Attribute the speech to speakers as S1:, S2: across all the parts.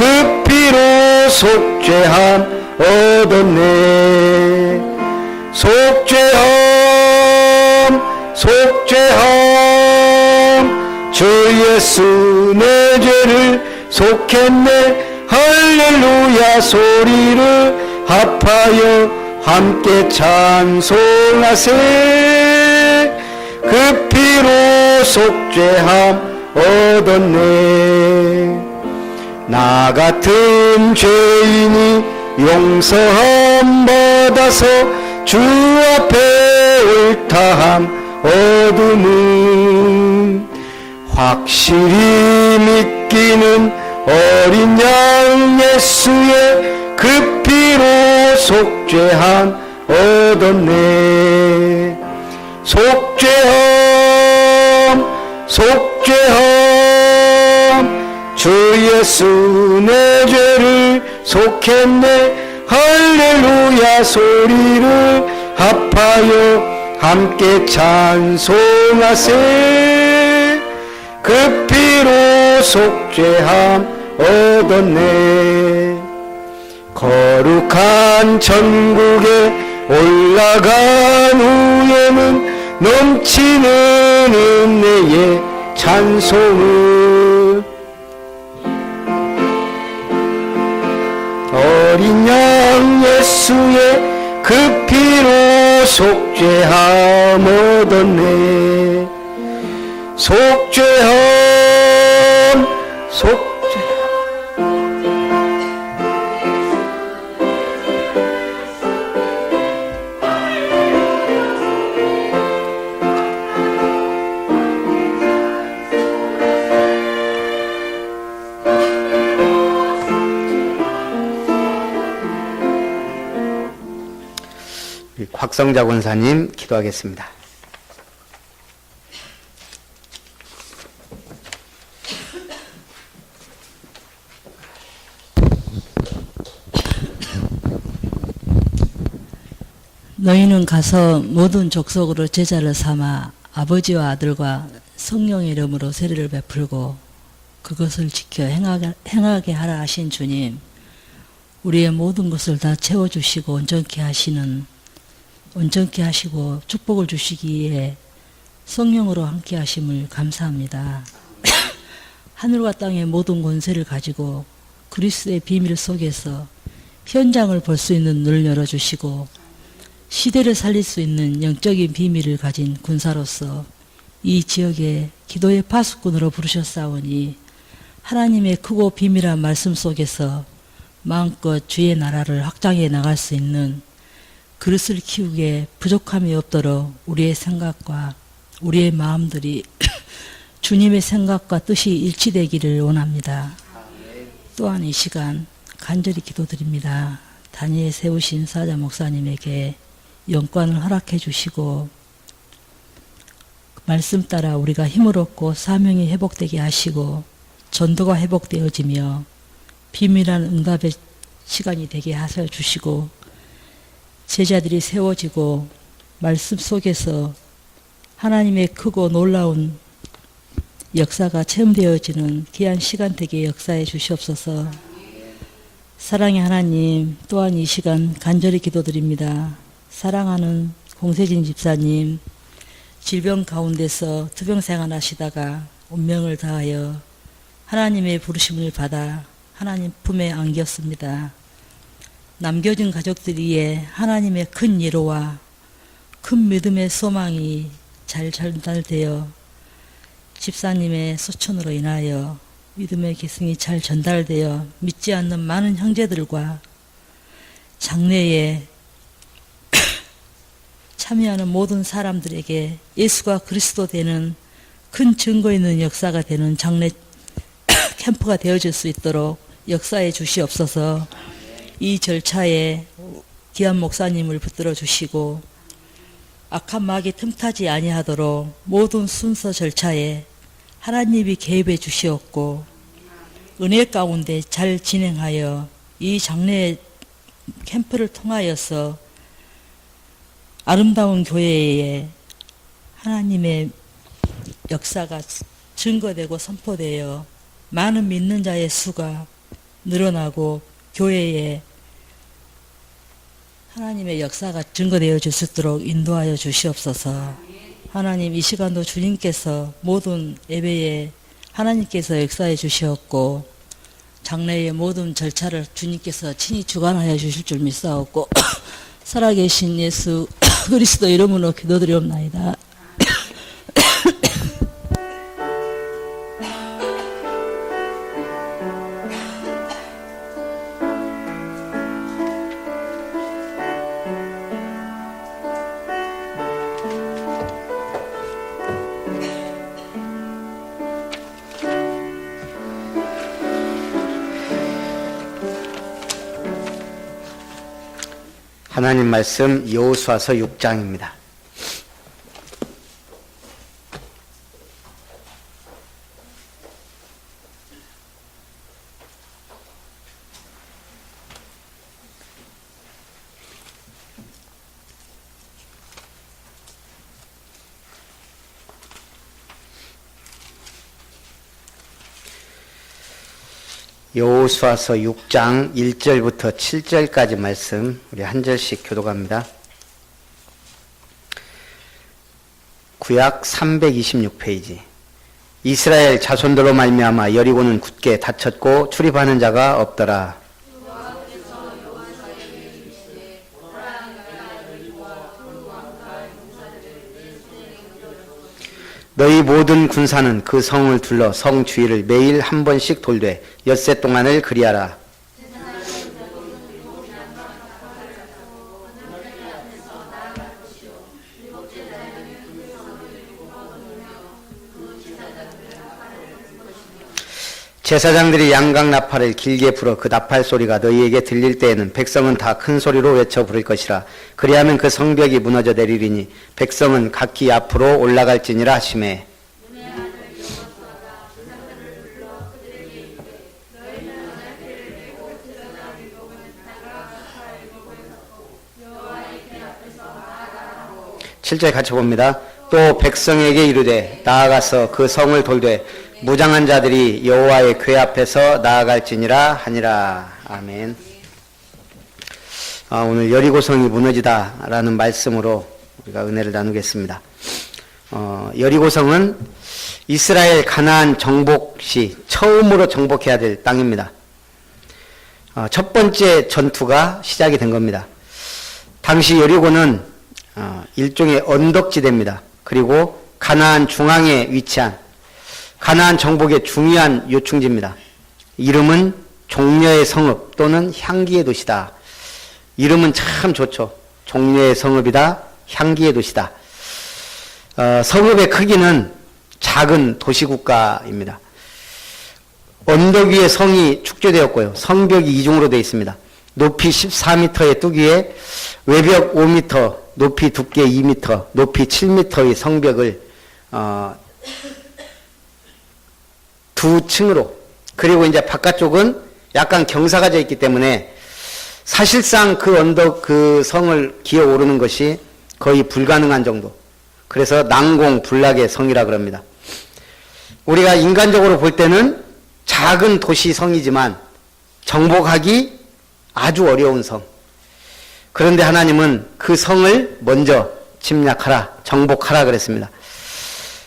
S1: 그 피로 속죄함 얻었네. 속죄함 속죄함 주 예수 내 죄를 속했네. 할렐루야 소리를 합하여 함께 찬송하세. 그 피로 속죄함 얻었네. 나 같은 죄인이 용서함 받아서 주 앞에 옳다함 얻음은 확실히 믿기는 어린 양 예수의 그 피로 속죄함 얻었네. 속죄함 속죄함 주 예수 내 죄를 속했네. 할렐루야 소리를 합하여 함께 찬송하세. 그 피로 속죄함 얻었네. 거룩한 천국에 올라간 후에는 넘치는 은혜의 찬송을 어린 양 예수의 그 피로 속죄함 얻었네. 속죄함 속죄함 곽성자 권사님 기도하겠습니다.
S2: 너희는 가서 모든 족속으로 제자를 삼아 아버지와 아들과 성령의 이름으로 세례를 베풀고 그것을 지켜 행하게 하라 하신 주님, 우리의 모든 것을 다 채워주시고 온전케 하시고 축복을 주시기에 성령으로 함께 하심을 감사합니다. 하늘과 땅의 모든 권세를 가지고 그리스도의 비밀 속에서 현장을 볼 수 있는 눈을 열어주시고 시대를 살릴 수 있는 영적인 비밀을 가진 군사로서 이 지역에 기도의 파수꾼으로 부르셨사오니 하나님의 크고 비밀한 말씀 속에서 마음껏 주의 나라를 확장해 나갈 수 있는 그릇을 키우기에 부족함이 없도록 우리의 생각과 우리의 마음들이 주님의 생각과 뜻이 일치되기를 원합니다. 또한 이 시간 간절히 기도드립니다. 단위에 세우신 사자 목사님에게 영권을 허락해 주시고 말씀 따라 우리가 힘을 얻고 사명이 회복되게 하시고 전도가 회복되어지며 비밀한 응답의 시간이 되게 하셔 주시고 제자들이 세워지고 말씀 속에서 하나님의 크고 놀라운 역사가 체험되어지는 귀한 시간 되게 역사해 주시옵소서. 사랑의 하나님, 또한 이 시간 간절히 기도드립니다. 사랑하는 공세진 집사님, 질병 가운데서 투병생활 하시다가 운명을 다하여 하나님의 부르심을 받아 하나님 품에 안겼습니다. 남겨진 가족들 위에 하나님의 큰 위로와 큰 믿음의 소망이 잘 전달되어 집사님의 소천으로 인하여 믿음의 기승이 잘 전달되어 믿지 않는 많은 형제들과 장례에 참여하는 모든 사람들에게 예수가 그리스도 되는 큰 증거 있는 역사가 되는 장례 캠프가 되어질 수 있도록 역사해 주시옵소서. 이 절차에 귀한 목사님을 붙들어 주시고 악한 마귀 틈타지 아니하도록 모든 순서 절차에 하나님이 개입해 주시옵고 은혜 가운데 잘 진행하여 이 장례 캠프를 통하여서 아름다운 교회에 하나님의 역사가 증거되고 선포되어 많은 믿는 자의 수가 늘어나고 교회에 하나님의 역사가 증거되어 줄 수 있도록 인도하여 주시옵소서. 하나님, 이 시간도 주님께서 모든 예배에 하나님께서 역사해 주시었고 장례의 모든 절차를 주님께서 친히 주관하여 주실 줄 믿사옵고 살아계신 예수 그리스도 이름으로 기도드리옵나이다.
S1: 하나님 말씀 여호수아서 6장입니다. 여호수아서 6장 1절부터 7절까지 말씀 우리 한 절씩 교독합니다. 구약 326페이지. 이스라엘 자손들로 말미암아 여리고는 굳게 닫혔고 출입하는 자가 없더라. 너희 모든 군사는 그 성을 둘러 성 주위를 매일 한 번씩 돌되 엿새 동안을 그리하라. 제사장들이 양각 나팔을 길게 불어 그 나팔 소리가 너희에게 들릴 때에는 백성은 다 큰 소리로 외쳐 부를 것이라. 그리하면 그 성벽이 무너져 내리리니 백성은 각기 앞으로 올라갈지니라 하시매. 실제 같이 봅니다. 또 백성에게 이르되 나아가서 그 성을 돌되 무장한 자들이 여호와의 궤 앞에서 나아갈지니라 하니라. 아멘. 오늘 여리고성이 무너지다라는 말씀으로 우리가 은혜를 나누겠습니다. 여리고성은 이스라엘 가나안 정복 시 처음으로 정복해야 될 땅입니다. 첫 번째 전투가 시작이 된 겁니다. 당시 여리고는 일종의 언덕지대입니다. 그리고 가나안 중앙에 위치한 가나안 정복의 중요한 요충지입니다. 이름은 종려의 성읍 또는 향기의 도시다. 이름은 참 좋죠. 종려의 성읍이다. 향기의 도시다. 성읍의 크기는 작은 도시국가입니다. 언덕 위에 성이 축조되었고요. 성벽이 이중으로 되어 있습니다. 높이 14m의 뚜기에 외벽 5m, 높이 두께 2m, 높이 7m의 성벽을 두 층으로, 그리고 이제 바깥쪽은 약간 경사가 져 있기 때문에 사실상 그 언덕 그 성을 기어 오르는 것이 거의 불가능한 정도. 그래서 난공불락의 성이라 그럽니다. 우리가 인간적으로 볼 때는 작은 도시 성이지만 정복하기 아주 어려운 성. 그런데 하나님은 그 성을 먼저 침략하라, 정복하라 그랬습니다.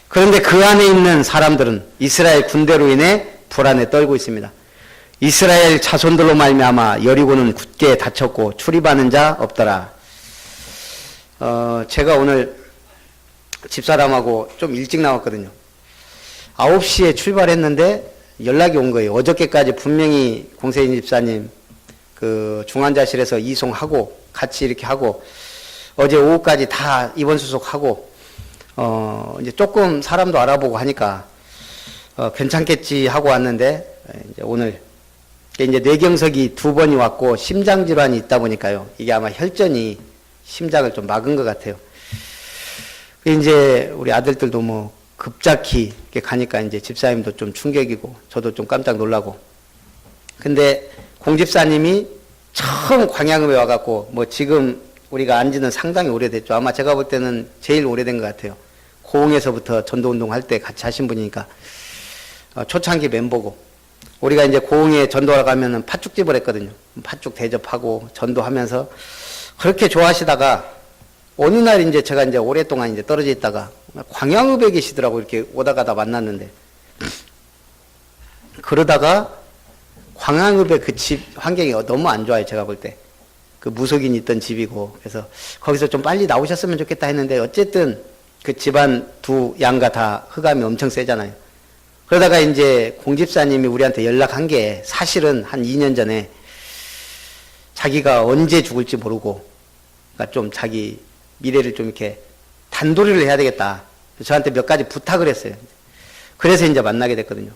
S1: 그런데 그 안에 있는 사람들은 이스라엘 군대로 인해 불안에 떨고 있습니다. 이스라엘 자손들로 말미암아 여리고는 굳게 닫혔고 출입하는 자 없더라. 제가 오늘 집사람하고 좀 일찍 나왔거든요. 9시에 출발했는데 연락이 온 거예요. 어저께까지 분명히 공세인 집사님 그 중환자실에서 이송하고 같이 이렇게 하고 어제 오후까지 다 입원 수속하고 이제 조금 사람도 알아보고 하니까 괜찮겠지 하고 왔는데 이제 오늘 이제 뇌경색이 2번이 왔고 심장 질환이 있다 보니까요. 이게 아마 혈전이 심장을 좀 막은 것 같아요. 이제 우리 아들들도 뭐 급작히 이렇게 가니까 이제 집사님도 좀 충격이고 저도 좀 깜짝 놀라고. 근데 공집사님이 처음 광양읍에 와갖고 뭐 지금 우리가 안 지는 상당히 오래됐죠. 아마 제가 볼 때는 제일 오래된 것 같아요. 고흥에서부터 전도운동 할 때 같이 하신 분이니까 초창기 멤버고 우리가 이제 고흥에 전도하러 가면은 팥죽집을 했거든요. 팥죽 대접하고 전도하면서 그렇게 좋아하시다가 어느 날 이제 제가 이제 오랫동안 이제 떨어져 있다가 광양읍에 계시더라고. 이렇게 오다 가다 만났는데 그러다가 광양읍의 그 집 환경이 너무 안 좋아요. 제가 볼 때. 그 무속인 있던 집이고 그래서 거기서 좀 빨리 나오셨으면 좋겠다 했는데 어쨌든 그 집안 두 양가 다 흑암이 엄청 세잖아요. 그러다가 이제 공집사님이 우리한테 연락한 게 사실은 한 2년 전에 자기가 언제 죽을지 모르고 그러니까 좀 자기 미래를 좀 이렇게 단도리를 해야 되겠다. 저한테 몇 가지 부탁을 했어요. 그래서 이제 만나게 됐거든요.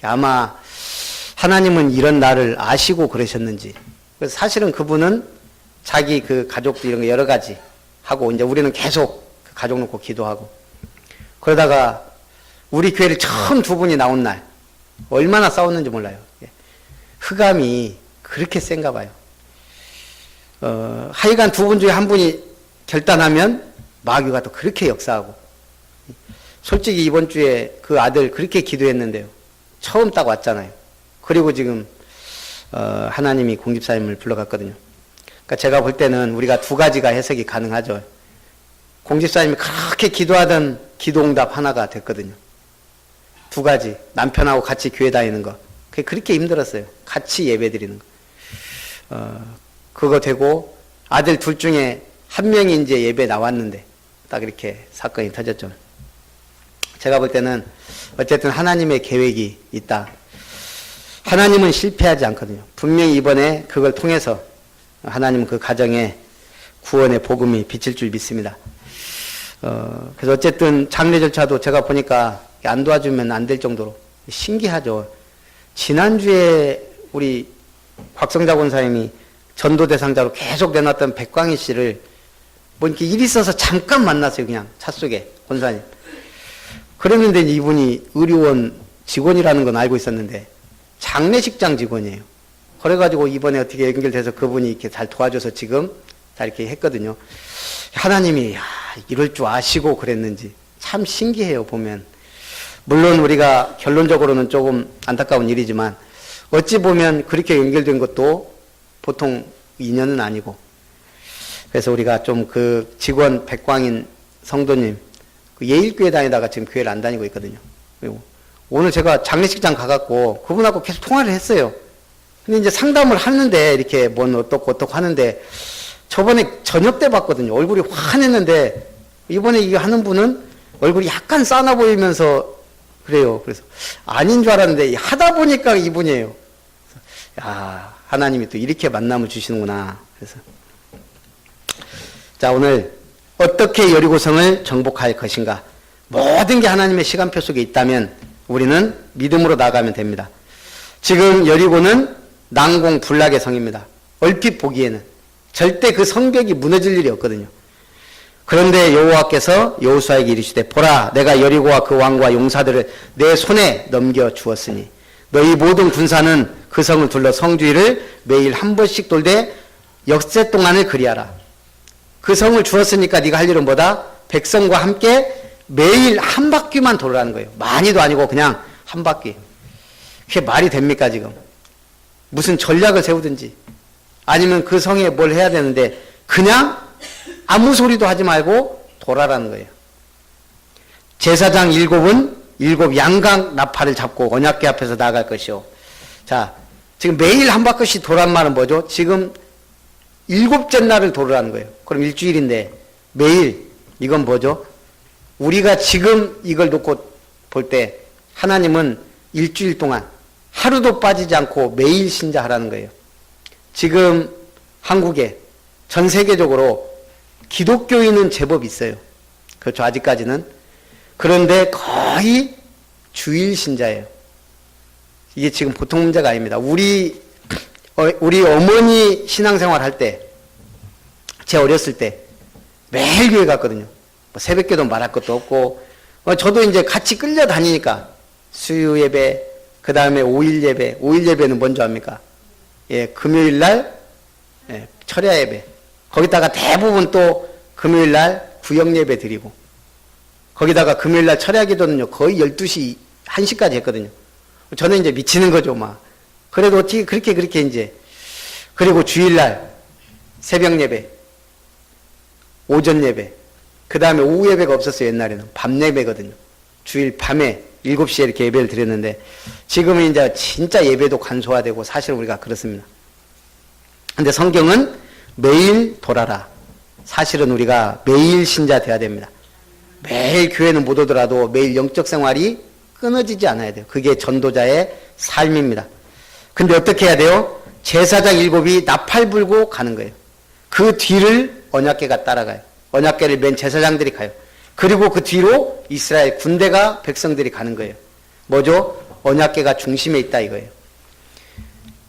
S1: 아마 하나님은 이런 나를 아시고 그러셨는지. 그래서 사실은 그분은 자기 그 가족들 이런 거 여러 가지 하고 이제 우리는 계속 그 가족 놓고 기도하고 그러다가 우리 교회를 처음 두 분이 나온 날 얼마나 싸웠는지 몰라요. 흑암이 그렇게 센가 봐요. 하여간 두 분 중에 한 분이 결단하면 마귀가 또 그렇게 역사하고 솔직히 이번 주에 그 아들 그렇게 기도했는데요. 처음 딱 왔잖아요. 그리고 지금 하나님이 공집사님을 불러갔거든요. 그러니까 제가 볼 때는 우리가 두 가지가 해석이 가능하죠. 공집사님이 그렇게 기도하던 기도응답 하나가 됐거든요. 두 가지. 남편하고 같이 교회 다니는 거. 그게 그렇게 힘들었어요. 같이 예배 드리는 거. 그거 되고 아들 둘 중에 한 명이 이제 예배 나왔는데 딱 이렇게 사건이 터졌죠. 제가 볼 때는 어쨌든 하나님의 계획이 있다. 하나님은 실패하지 않거든요. 분명히 이번에 그걸 통해서 하나님은 그 가정에 구원의 복음이 비칠 줄 믿습니다. 그래서 어쨌든 장례 절차도 제가 보니까 안 도와주면 안 될 정도로 신기하죠. 지난주에 우리 곽성자 권사님이 전도 대상자로 계속 내놨던 백광희 씨를 뭐 이렇게 일 있어서 잠깐 만났어요. 그냥 차 속에 권사님. 그랬는데 이분이 의료원 직원이라는 건 알고 있었는데 장례식장 직원이에요. 그래가지고 이번에 어떻게 연결돼서 그분이 이렇게 잘 도와줘서 지금 다 이렇게 했거든요. 하나님이 이럴 줄 아시고 그랬는지 참 신기해요. 보면 물론 우리가 결론적으로는 조금 안타까운 일이지만 어찌 보면 그렇게 연결된 것도 보통 인연은 아니고 그래서 우리가 좀 그 직원 백광인 성도님 그 예일교회 다니다가 지금 교회를 안 다니고 있거든요. 그리고 오늘 제가 장례식장 가갖고 그분하고 계속 통화를 했어요. 근데 이제 상담을 하는데 이렇게 뭔 어떻고 하는데 저번에 저녁 때 봤거든요. 얼굴이 환했는데 이번에 이거 하는 분은 얼굴이 약간 싸나 보이면서 그래요. 그래서 아닌 줄 알았는데 하다 보니까 이분이에요. 야, 하나님이 또 이렇게 만남을 주시는구나. 그래서 자, 오늘 어떻게 여리고성을 정복할 것인가. 모든 게 하나님의 시간표 속에 있다면 우리는 믿음으로 나아가면 됩니다. 지금 여리고는 난공불락의 성입니다. 얼핏 보기에는 절대 그 성벽이 무너질 일이 없거든요. 그런데 여호와께서 여호수아에게 이르시되 보라 내가 여리고와 그 왕과 용사들을 내 손에 넘겨 주었으니 너희 모든 군사는 그 성을 둘러 성 주위를 매일 한 번씩 돌되 역세 동안을 그리하라. 그 성을 주었으니까 네가 할 일은 뭐다? 백성과 함께 매일 한 바퀴만 돌으라는 거예요. 많이도 아니고 그냥 한 바퀴. 그게 말이 됩니까 지금? 무슨 전략을 세우든지 아니면 그 성에 뭘 해야 되는데 그냥 아무 소리도 하지 말고 돌아라는 거예요. 제사장 7은 7 양각 나팔을 잡고 언약궤 앞에서 나아갈 것이요. 자, 지금 매일 한 바퀴씩 도란 말은 뭐죠? 지금 7째 날을 돌으라는 거예요. 그럼 일주일인데 매일 이건 뭐죠? 우리가 지금 이걸 놓고 볼 때 하나님은 일주일 동안 하루도 빠지지 않고 매일 신자하라는 거예요. 지금 한국에 전 세계적으로 기독교인은 제법 있어요. 그렇죠. 아직까지는. 그런데 거의 주일 신자예요. 이게 지금 보통 문제가 아닙니다. 우리 어머니 신앙생활 할 때, 제 어렸을 때 매일 교회 갔거든요. 뭐 새벽기도 말할 것도 없고, 저도 이제 같이 끌려다니니까 수요 예배, 그 다음에 5일 예배, 5일 예배는 뭔지 압니까? 예, 금요일 날 예, 철야 예배. 거기다가 대부분 또 금요일 날 구역 예배 드리고, 거기다가 금요일 날 철야 기도는요 거의 12시, 1시까지 했거든요. 저는 이제 미치는 거죠, 막. 그래도 어떻게 그렇게 이제. 그리고 주일날 새벽 예배, 오전 예배, 그 다음에 오후 예배가 없었어요. 옛날에는 밤 예배거든요. 주일 밤에 7시에 이렇게 예배를 드렸는데 지금은 이제 진짜 예배도 간소화되고 사실 우리가 그렇습니다. 근데 성경은 매일 돌아라. 사실은 우리가 매일 신자 돼야 됩니다. 매일 교회는 못 오더라도 매일 영적 생활이 끊어지지 않아야 돼요. 그게 전도자의 삶입니다. 근데 어떻게 해야 돼요? 제사장 7이 나팔 불고 가는 거예요. 그 뒤를 언약궤가 따라가요. 언약궤를 맨 제사장들이 가요. 그리고 그 뒤로 이스라엘 군대가 백성들이 가는 거예요. 뭐죠? 언약궤가 중심에 있다 이거예요.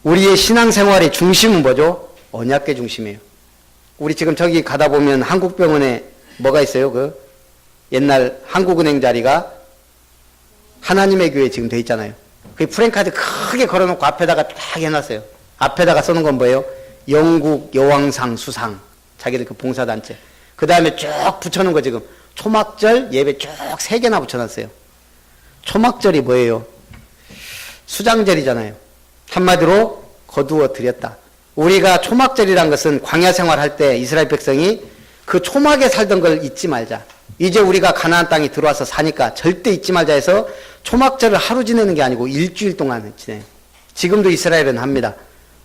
S1: 우리의 신앙생활의 중심은 뭐죠? 언약궤 중심이에요. 우리 지금 저기 가다 보면 한국병원에 뭐가 있어요? 그 옛날 한국은행 자리가 하나님의 교회 지금 돼 있잖아요. 그 프랭카드 크게 걸어놓고 앞에다가 딱 해놨어요. 앞에다가 써놓은 건 뭐예요? 영국 여왕상 수상. 자기들 그 봉사단체. 그 다음에 쭉 붙여놓은 거 지금 초막절 예배 쭉 3개나 붙여놨어요. 초막절이 뭐예요? 수장절이잖아요. 한마디로 거두어 드렸다. 우리가 초막절이란 것은 광야 생활할 때 이스라엘 백성이 그 초막에 살던 걸 잊지 말자. 이제 우리가 가나안 땅에 들어와서 사니까 절대 잊지 말자 해서 초막절을 하루 지내는 게 아니고 일주일 동안 지내요. 지금도 이스라엘은 합니다.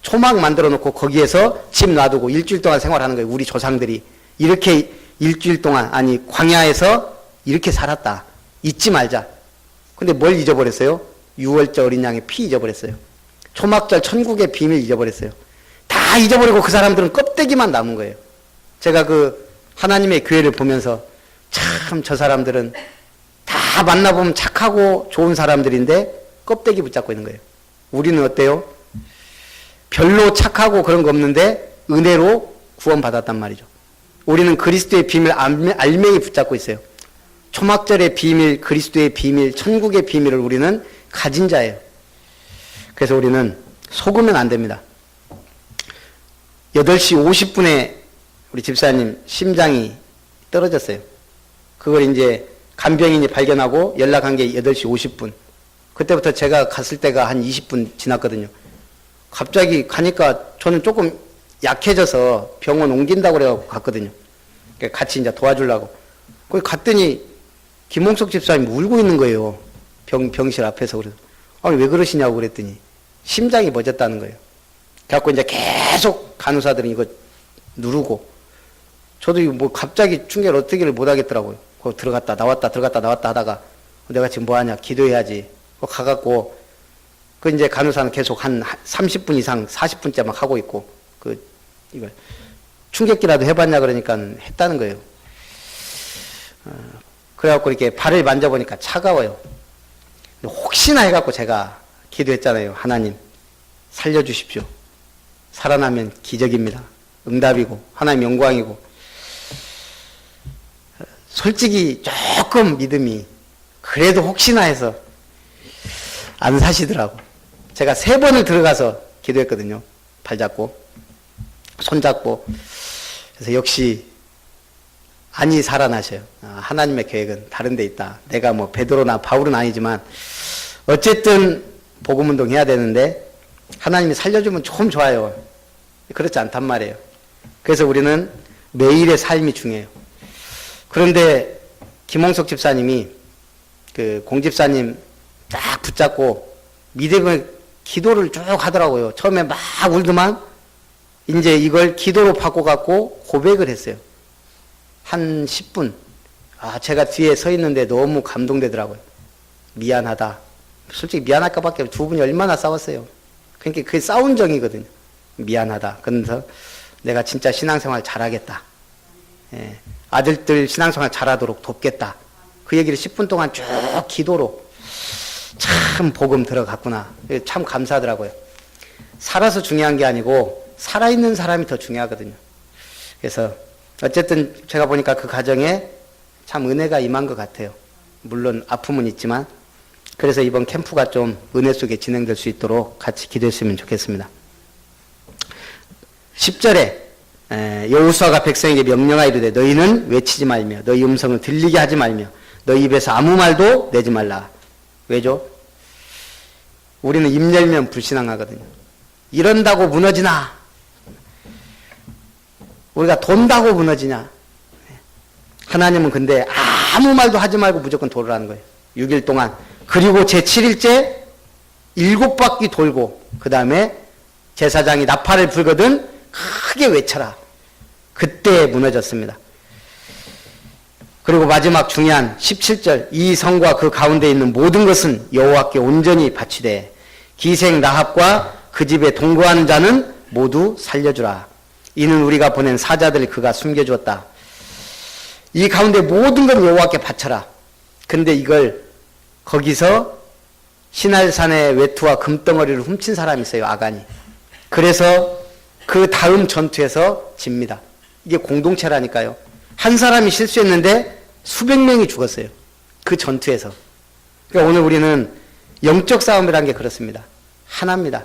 S1: 초막 만들어 놓고 거기에서 집 놔두고 일주일 동안 생활하는 거예요. 우리 조상들이 이렇게 일주일 동안 아니 광야에서 이렇게 살았다. 잊지 말자. 근데 뭘 잊어버렸어요? 유월절 어린 양의 피 잊어버렸어요. 초막절 천국의 비밀 잊어버렸어요. 다 잊어버리고 그 사람들은 껍데기만 남은 거예요. 제가 그 하나님의 교회를 보면서 참 저 사람들은 다 만나보면 착하고 좋은 사람들인데 껍데기 붙잡고 있는 거예요. 우리는 어때요? 별로 착하고 그런 거 없는데 은혜로 구원받았단 말이죠. 우리는 그리스도의 비밀 알맹이 붙잡고 있어요. 초막절의 비밀, 그리스도의 비밀, 천국의 비밀을 우리는 가진 자예요. 그래서 우리는 속으면 안 됩니다. 8시 50분에 우리 집사님 심장이 떨어졌어요. 그걸 이제 간병인이 발견하고 연락한 게 8시 50분. 그때부터 제가 갔을 때가 한 20분 지났거든요. 갑자기 가니까 저는 조금 약해져서 병원 옮긴다고 그래갖고 갔거든요. 같이 이제 도와주려고. 거기 갔더니 김홍석 집사님이 울고 있는 거예요. 병실 앞에서. 그래서 아니 왜 그러시냐고 그랬더니 심장이 멎었다는 거예요. 그래갖고 이제 계속 간호사들은 이거 누르고 저도 뭐 갑자기 충격 어떻게를 못 하겠더라고요. 거기 들어갔다 나왔다 들어갔다 나왔다 하다가 내가 지금 뭐 하냐 기도해야지. 가갖고 그 이제 간호사는 계속 한 30분 이상 40분째 막 하고 있고 이걸 충격기라도 해봤냐 그러니까 했다는 거예요. 그래갖고 이렇게 발을 만져보니까 차가워요. 혹시나 해갖고 제가 기도했잖아요. 하나님 살려주십시오. 살아나면 기적입니다. 응답이고 하나님 영광이고. 솔직히 조금 믿음이 그래도 혹시나 해서 안 사시더라고. 제가 3번을 들어가서 기도했거든요. 발잡고 손잡고. 그래서 역시 아니 살아나셔요. 하나님의 계획은 다른 데 있다. 내가 뭐 베드로나 바울은 아니지만 어쨌든 복음운동 해야 되는데 하나님이 살려주면 좀 좋아요. 그렇지 않단 말이에요. 그래서 우리는 매일의 삶이 중요해요. 그런데 김홍석 집사님이 그 공집사님 딱 붙잡고 믿음의 기도를 쭉 하더라고요. 처음에 막 울더만 이제 이걸 기도로 바꿔갖고 고백을 했어요. 한 10분. 제가 뒤에 서 있는데 너무 감동되더라고요. 미안하다. 솔직히 미안할까밖에 2분이 얼마나 싸웠어요. 그러니까 그게 싸운 정이거든요. 미안하다. 그래서 내가 진짜 신앙생활 잘하겠다. 예. 아들들 신앙생활 잘하도록 돕겠다. 그 얘기를 10분 동안 쭉 기도로 참 복음 들어갔구나. 참 감사하더라고요. 살아서 중요한 게 아니고 살아있는 사람이 더 중요하거든요. 그래서 어쨌든 제가 보니까 그 가정에 참 은혜가 임한 것 같아요. 물론 아픔은 있지만 그래서 이번 캠프가 좀 은혜 속에 진행될 수 있도록 같이 기도했으면 좋겠습니다. 10절에 여호수아가 백성에게 명령하여 이르되 너희는 외치지 말며 너희 음성을 들리게 하지 말며 너희 입에서 아무 말도 내지 말라. 왜죠? 우리는 입 열면 불신앙하거든요. 이런다고 무너지나? 우리가 돈다고 무너지냐? 하나님은 근데 아무 말도 하지 말고 무조건 돌으라는 거예요. 6일 동안. 그리고 제7일째 7바퀴 돌고 그 다음에 제사장이 나팔을 불거든 크게 외쳐라. 그때 무너졌습니다. 그리고 마지막 중요한 17절, 이 성과 그 가운데 있는 모든 것은 여호와께 온전히 바치되 기생 라합과 그 집에 동거하는 자는 모두 살려주라. 이는 우리가 보낸 사자들을 그가 숨겨주었다. 이 가운데 모든 건 여호와께 바쳐라. 근데 이걸 거기서 시날산의 외투와 금덩어리를 훔친 사람이 있어요. 아간이. 그래서 그 다음 전투에서 집니다. 이게 공동체라니까요. 한 사람이 실수했는데 수백 명이 죽었어요. 그 전투에서. 그러니까 오늘 우리는 영적 싸움이라는 게 그렇습니다. 하나입니다.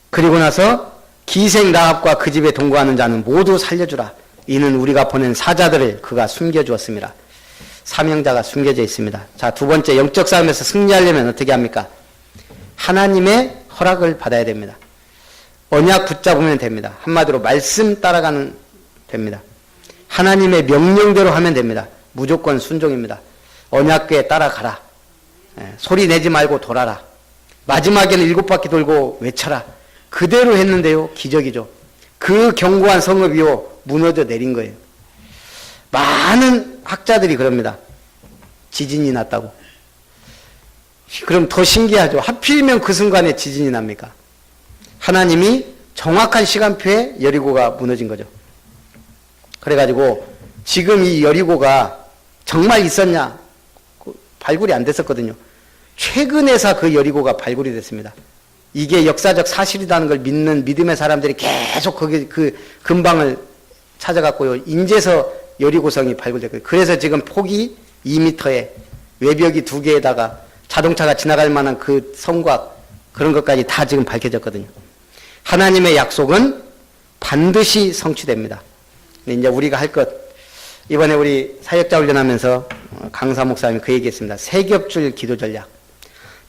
S1: 그리고 나서 기생 라합과 그 집에 동거하는 자는 모두 살려주라. 이는 우리가 보낸 사자들을 그가 숨겨주었습니다. 사명자가 숨겨져 있습니다. 자, 두 번째, 영적 싸움에서 승리하려면 어떻게 합니까? 하나님의 허락을 받아야 됩니다. 언약 붙잡으면 됩니다. 한마디로 말씀 따라가는 됩니다. 하나님의 명령대로 하면 됩니다. 무조건 순종입니다. 언약궤에 따라가라. 소리 내지 말고 돌아라. 마지막에는 7바퀴 돌고 외쳐라. 그대로 했는데요. 기적이죠. 그 견고한 성읍이요. 무너져 내린 거예요. 많은 학자들이 그럽니다. 지진이 났다고. 그럼 더 신기하죠. 하필이면 그 순간에 지진이 납니까? 하나님이 정확한 시간표에 여리고가 무너진 거죠. 그래가지고 지금 이 여리고가 정말 있었냐? 발굴이 안 됐었거든요. 최근에서 그 여리고가 발굴이 됐습니다. 이게 역사적 사실이라는 걸 믿는 믿음의 사람들이 계속 거기 그 근방을 찾아갔고요. 인제서 여리고성이 발굴됐고요. 그래서 지금 폭이 2m에 외벽이 2개에다가 자동차가 지나갈 만한 그 성곽 그런 것까지 다 지금 밝혀졌거든요. 하나님의 약속은 반드시 성취됩니다. 이제 우리가 할 것, 이번에 우리 사역자 훈련하면서 강사 목사님이 그 얘기했습니다. 세 겹줄 기도 전략.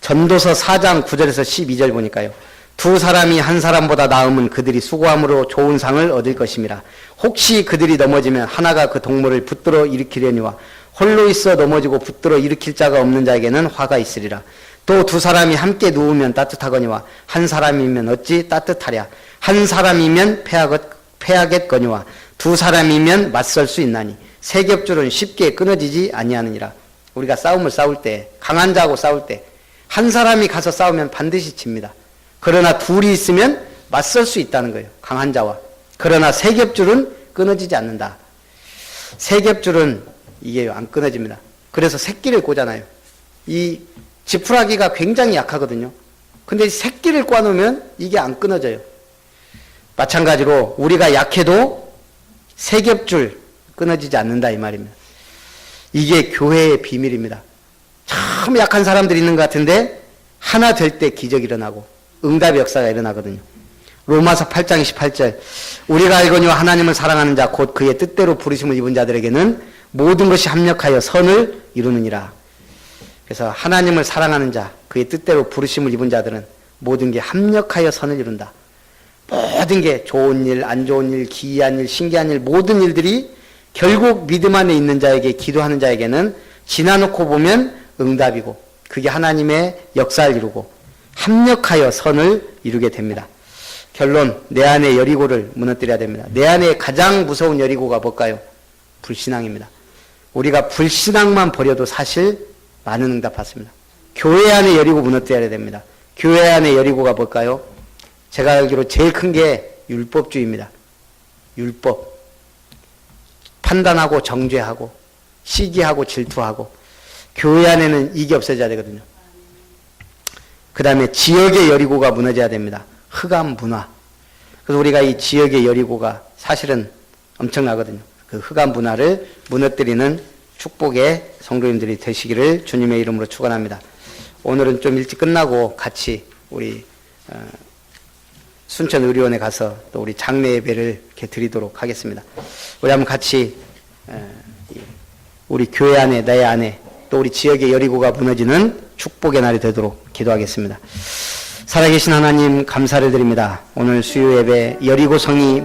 S1: 전도서 4장 9절에서 12절 보니까요. 두 사람이 한 사람보다 나음은 그들이 수고함으로 좋은 상을 얻을 것임이라. 혹시 그들이 넘어지면 하나가 그 동물을 붙들어 일으키려니와 홀로 있어 넘어지고 붙들어 일으킬 자가 없는 자에게는 화가 있으리라. 또 두 사람이 함께 누우면 따뜻하거니와 한 사람이면 어찌 따뜻하랴. 한 사람이면 패하겠거니와 두 사람이면 맞설 수 있나니 세 겹줄은 쉽게 끊어지지 아니하느니라. 우리가 싸움을 싸울 때, 강한 자하고 싸울 때 한 사람이 가서 싸우면 반드시 집니다. 그러나 둘이 있으면 맞설 수 있다는 거예요. 강한 자와. 그러나 세 겹줄은 끊어지지 않는다. 세 겹줄은 이게 안 끊어집니다. 그래서 새끼를 꽂잖아요. 이 지푸라기가 굉장히 약하거든요. 근데 새끼를 꽂아놓으면 이게 안 끊어져요. 마찬가지로 우리가 약해도 세 겹줄 끊어지지 않는다 이 말입니다. 이게 교회의 비밀입니다. 참 약한 사람들이 있는 것 같은데 하나 될 때 기적이 일어나고 응답의 역사가 일어나거든요. 로마서 8장 28절 우리가 알거니와 하나님을 사랑하는 자 곧 그의 뜻대로 부르심을 입은 자들에게는 모든 것이 합력하여 선을 이루느니라. 그래서 하나님을 사랑하는 자 그의 뜻대로 부르심을 입은 자들은 모든 게 합력하여 선을 이룬다. 모든 게 좋은 일, 안 좋은 일, 기이한 일, 신기한 일 모든 일들이 결국 믿음 안에 있는 자에게 기도하는 자에게는 지나놓고 보면 응답이고 그게 하나님의 역사를 이루고 합력하여 선을 이루게 됩니다. 결론, 내 안에 여리고를 무너뜨려야 됩니다. 내 안에 가장 무서운 여리고가 뭘까요? 불신앙입니다. 우리가 불신앙만 버려도 사실 많은 응답 받습니다. 교회 안에 여리고 무너뜨려야 됩니다. 교회 안에 여리고가 뭘까요? 제가 알기로 제일 큰 게 율법주의입니다. 율법. 판단하고 정죄하고 시기하고 질투하고 교회 안에는 이게 없어져야 되거든요. 그 다음에 지역의 여리고가 무너져야 됩니다. 흑암 문화. 그래서 우리가 이 지역의 여리고가 사실은 엄청나거든요. 그 흑암 문화를 무너뜨리는 축복의 성도님들이 되시기를 주님의 이름으로 축원합니다. 오늘은 좀 일찍 끝나고 같이 우리 순천의료원에 가서 또 우리 장례 예배를 이렇게 드리도록 하겠습니다. 우리 한번 같이 우리 교회 안에 내 안에 또 우리 지역의 여리고가 무너지는 축복의 날이 되도록 기도하겠습니다. 살아계신 하나님 감사를 드립니다. 오늘 수요 예배 여리고성이